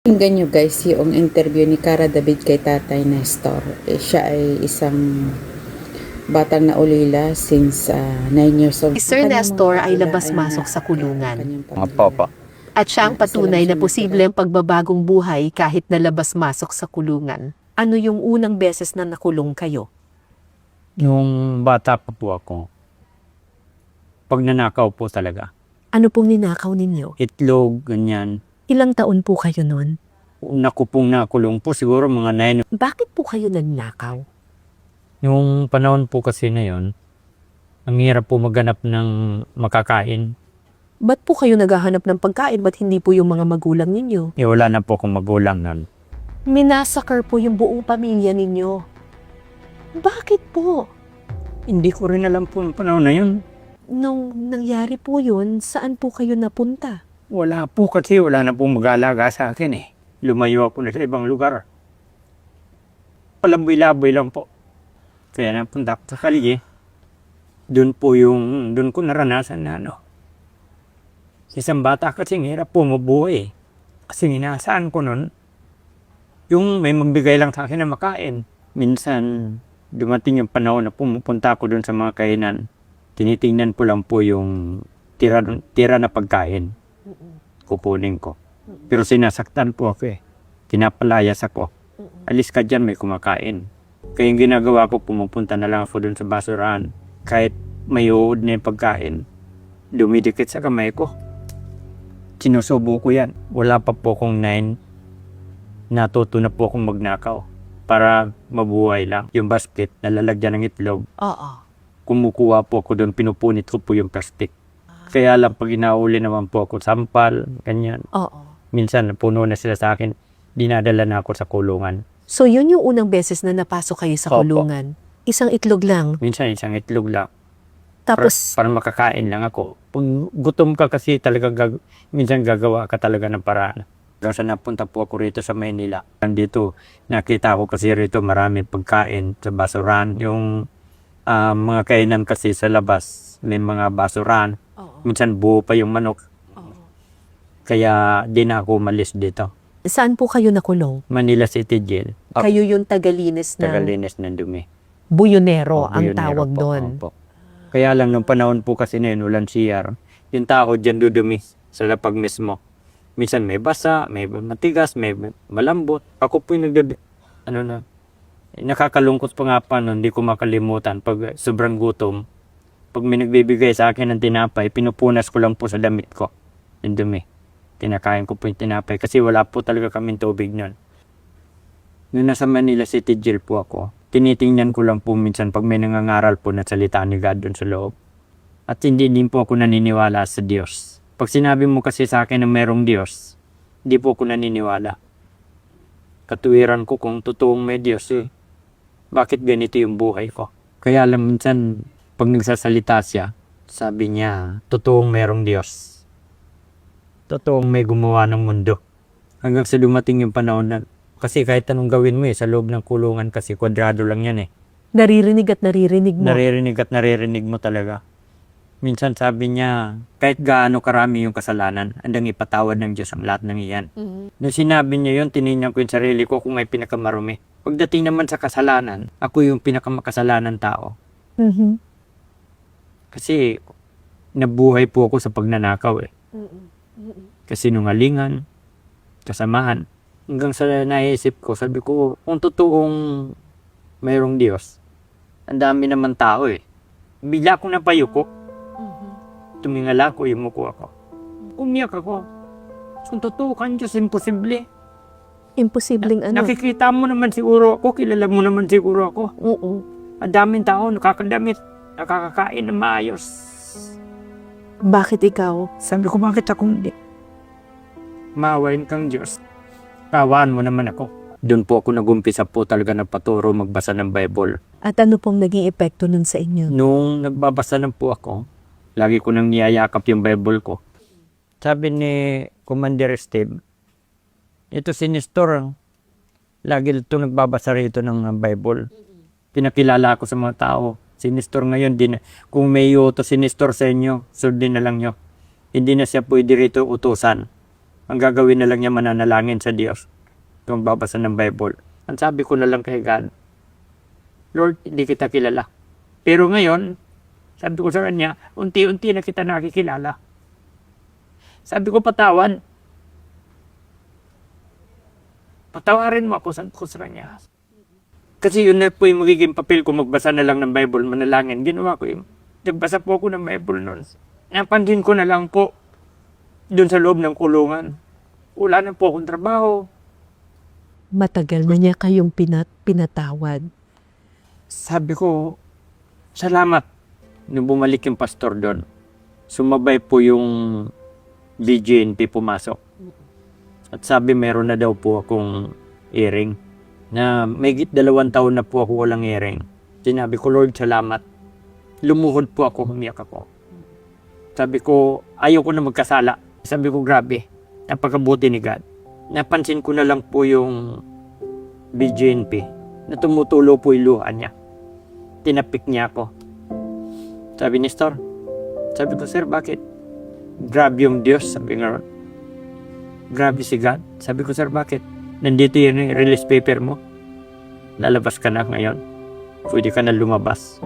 Pakinggan nyo guys yung interview ni Cara David kay Tatay Nestor. Siya ay isang batang naulila since 9 years old. Si Sir Nestor ay labas-masok sa kulungan. Opo. At siya ang patunay na posible ang pagbabagong buhay kahit na labas-masok sa kulungan. Ano yung unang beses na nakulong kayo? Nung bata pa po ako, pag nanakaw po talaga, Ano pong ninakaw ninyo? itlog, ganyan. Ilang taon po kayo nun? Una ko pong nakulong po, siguro mga 9. Bakit po kayo nagnakaw? Yung panahon po kasi na yon, ang hirap po maghanap ng makakain. Ba't po kayo naghahanap ng pagkain? Ba't hindi po yung mga magulang ninyo? Wala na po akong magulang nun. Minasakar po yung buong pamilya ninyo. Bakit po? Hindi ko rin alam po yung panahon na yun. Nung nangyari po yun, saan po kayo napunta? Wala po kasi, wala na pong mag-aalaga sa akin eh. Lumayo ako na sa ibang lugar. Palaboy-laboy lang po. Kaya napunta ako sa kalye. Doon ko naranasan na Isang bata kasi hirap po mabuhay eh. Kasi inaasahan ko nun, yung may magbigay lang sa akin na makain. Minsan, dumating yung panahon na pumupunta ako doon sa mga kainan. Tinitingnan ko lang po yung tira na pagkain. Kukunin ko. Pero sinasaktan po ako eh. Pinapalayas ako. Alis ka dyan, may kumakain. Kaya yung ginagawa ko, pumupunta na lang ako doon sa basurahan. Kahit may uod na yung pagkain, dumidikit sa kamay ko. Sinusubo ko yan. Wala pa po akong 9. Natuto na po akong magnakaw. Para mabuhay lang. Yung basket, nalalagyan ng itlog. Oo. Kumukuha po ako doon, pinupunit ko po yung plastic. Kaya lang pag inauli naman po ako, sampal, ganyan. Oo. Minsan puno na sila sa akin, dinadala na ako sa kulungan. So yun yung unang beses na napasok kayo sa Opo. kulungan. Isang itlog lang. Minsan isang itlog lang. Tapos, Para makakain lang ako. Pag gutom ka kasi talaga, minsan gagawa ka talaga ng paraan. Hanggang sa napunta po ako rito sa Maynila. Dito, nakita ko kasi rito marami pagkain sa basuran. Yung mga kainan kasi sa labas, may mga basuran. Oo. Minsan buo pa yung manok. Oo. Kaya di na ako umalis dito. Saan po kayo nakulong? Manila City Jail. Kayo yung tagalinis ng Tagalinis ng dumi. buyonero, ang Buyonero tawag po, doon. opo. Kaya lang nung panahon po kasi na yun, walang CR. Yung tao dyan dudumi sa lapag mismo. Minsan may basa, may matigas, may malambot. Ako po yung nakakalungkot pa nga pa nun, hindi ko makalimutan. Pag sobrang gutom, pag may nagbibigay sa akin ng tinapay, pinupunas ko lang po sa damit ko. Yung dumi. Tinakain ko po yung tinapay kasi wala po talaga kaming tubig nun. Nung nasa Manila City Jail po ako, tinitingnan ko lang po minsan pag may nangangaral po na salita ni God doon sa loob. At hindi din po ako naniniwala sa Diyos. Pag sinabi mo kasi sa akin na merong Diyos, hindi po ako naniniwala. Katuwiran ko kung totoong may Diyos eh. Bakit ganito yung buhay ko? Kaya lang minsan, pag nagsasalita siya, sabi niya, totoong merong Diyos. Totoong may gumawa ng mundo. Hanggang sa dumating yung panahon na, kasi kahit anong gawin mo sa loob ng kulungan kasi kwadrado lang yan eh. Naririnig at naririnig mo. Naririnig at naririnig mo talaga. Minsan sabi niya, kahit gaano karami yung kasalanan, andang ipatawad ng Diyos ang lahat ng iyan. Nung sinabi niya yun, tinignan ko yung sarili ko kung may pinakamarumi. Pagdating naman sa kasalanan, ako yung pinakamakasalanan tao. Mhm. Kasi nabuhay po ako sa pagnanakaw eh. Kasi nungalingan, kasamahan. Hanggang sa naisip ko, sabi ko, kung totoong mayroong Diyos, ang dami naman tao eh. Bigla akong napayuko. Tumingala ko, yumuko ako. Umiyak ako. Kung totoo kang Diyos, imposible. Imposibleng ano. Nakikita mo naman siguro ako, kilala mo naman siguro ako. Oo. Ang daming tao, nakakadamit, nakakakain na maayos. Bakit ikaw? Sabi ko, bakit ako hindi? Maawain kang Diyos. Kawaan mo naman ako. Doon po ako nag-umpisa po talaga nagpaturo magbasa ng Bible. At ano pong naging epekto nun sa inyo? Nung nagbabasa na po ako, lagi ko nang niyayakap yung Bible ko. Sabi ni Commander Steve, ito si Nestor, lagi ito nagbabasa rito ng Bible. Pinakilala ako sa mga tao. Si Nestor ngayon, kung may utos si Nestor sa inyo, sundin na lang nyo. Hindi na siya pwede rito utusan. Ang gagawin na lang niya mananalangin sa Diyos kung babasa ng Bible. Ang sabi ko na lang kay God, Lord, hindi kita kilala. Pero ngayon, sabi ko sa kanya, unti-unti na kita nakikilala. Sabi ko, patawarin mo ako, sabi ko sa kanya. Kasi yun na po yung magiging papel ko, magbasa na lang ng Bible, manalangin. Ginawa ko yun. Nagbasa po ako ng Bible noon. Napansin ko na lang po, dun sa loob ng kulungan. Wala na po akong trabaho. Matagal na niya kayong pinatawad. Sabi ko, salamat. Nung bumalik yung pastor doon, sumabay po yung BGNP pumasok. At sabi meron na daw po akong earring. Na may 2 taon na po ako walang earring. Sinabi ko, Lord, salamat. Lumuhod po ako, humiyak ako. Sabi ko, ayaw ko na magkasala. Sabi ko, grabe, napakabuti ni God. Napansin ko na lang po yung BGNP na tumutulo po yung luha niya. Tinapik niya ako. Sabi ni Stor, sabi ko, sir, bakit? Grabe yung Diyos, sabi nga. Grabe si God. Sabi ko, sir, bakit? Nandito yung release paper mo. Lalabas ka na ngayon. Pwede ka na lumabas.